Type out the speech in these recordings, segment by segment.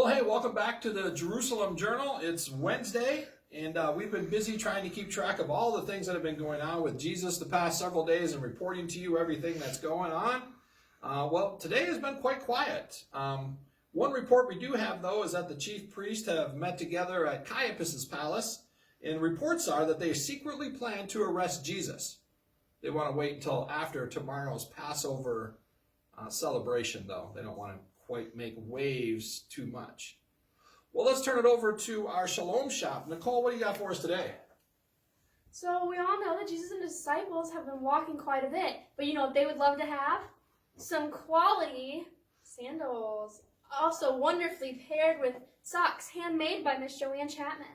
Well, hey, welcome back to the Jerusalem Journal. It's Wednesday, and we've been busy trying to keep track of all the things that have been going on with Jesus the past several days and reporting to you everything that's going on. Well, today has been quite quiet. One report we do have, though, is that the chief priests have met together at Caiaphas's palace, and reports are that they secretly plan to arrest Jesus. They want to wait until after tomorrow's Passover celebration, though. They don't want to quite make waves too much. Well, let's turn it over to our Shalom Shop. Nicole, what do you got for us today? So we all know that Jesus and his disciples have been walking quite a bit. But you know what they would love to have? Some quality sandals. Also wonderfully paired with socks handmade by Miss Joanne Chapman.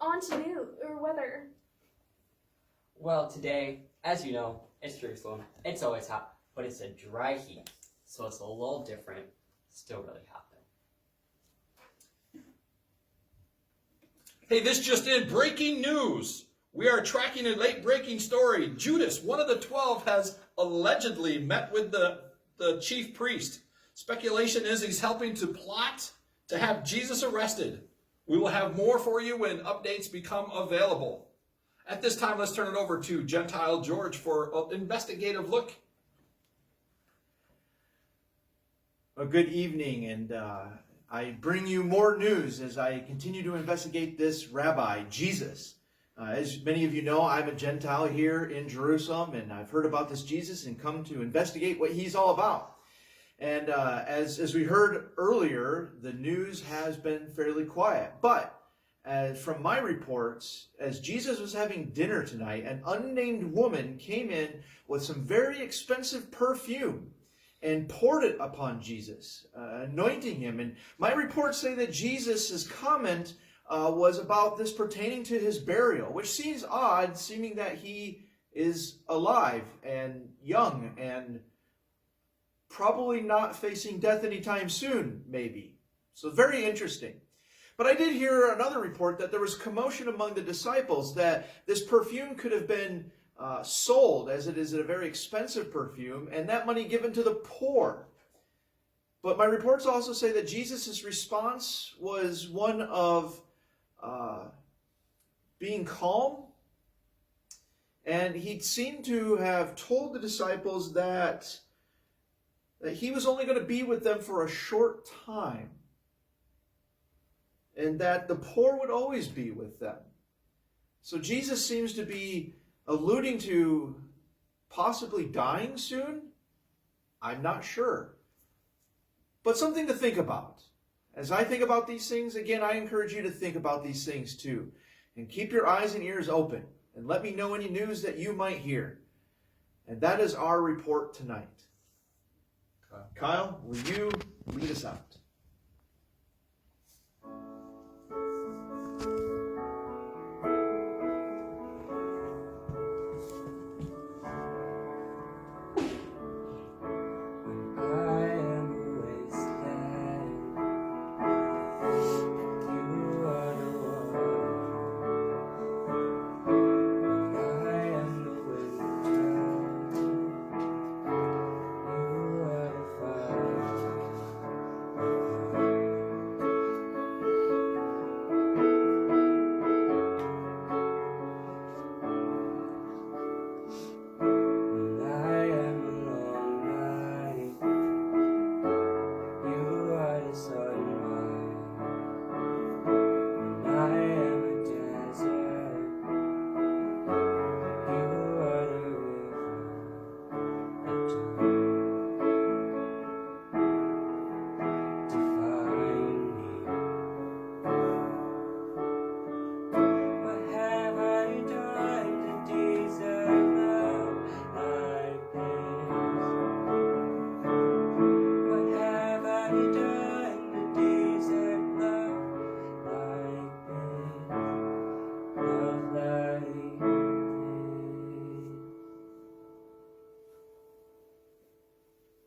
On to weather. Well, today, as you know, it's Jerusalem. It's always hot, but it's a dry heat, so it's a little different. Still really hot, though. Hey, this just in, breaking news. We are tracking a late-breaking story. Judas, one of the 12, has allegedly met with the chief priest. Speculation is he's helping to plot to have Jesus arrested. We will have more for you when updates become available. At this time, let's turn it over to Gentile George for an investigative look. A good evening, and I bring you more news as I continue to investigate this rabbi, Jesus. As many of you know, I'm a Gentile here in Jerusalem, and I've heard about this Jesus and come to investigate what he's all about. And as we heard earlier, the news has been fairly quiet. But from my reports, as Jesus was having dinner tonight, an unnamed woman came in with some very expensive perfume and poured it upon Jesus, anointing him. And my reports say that Jesus' comment was about this pertaining to his burial, which seems odd, seeming that he is alive and young and probably not facing death anytime soon, maybe. So very interesting. But I did hear another report that there was commotion among the disciples that this perfume could have been sold, as it is a very expensive perfume, and that money given to the poor. But my reports also say that Jesus' response was one of being calm, and he seemed to have told the disciples that he was only going to be with them for a short time, and that the poor would always be with them. So Jesus seems to be alluding to possibly dying soon. I'm not sure. But something to think about. As I think about these things, again, I encourage you to think about these things too. And keep your eyes and ears open. And let me know any news that you might hear. And that is our report tonight. Kyle, will you lead us out?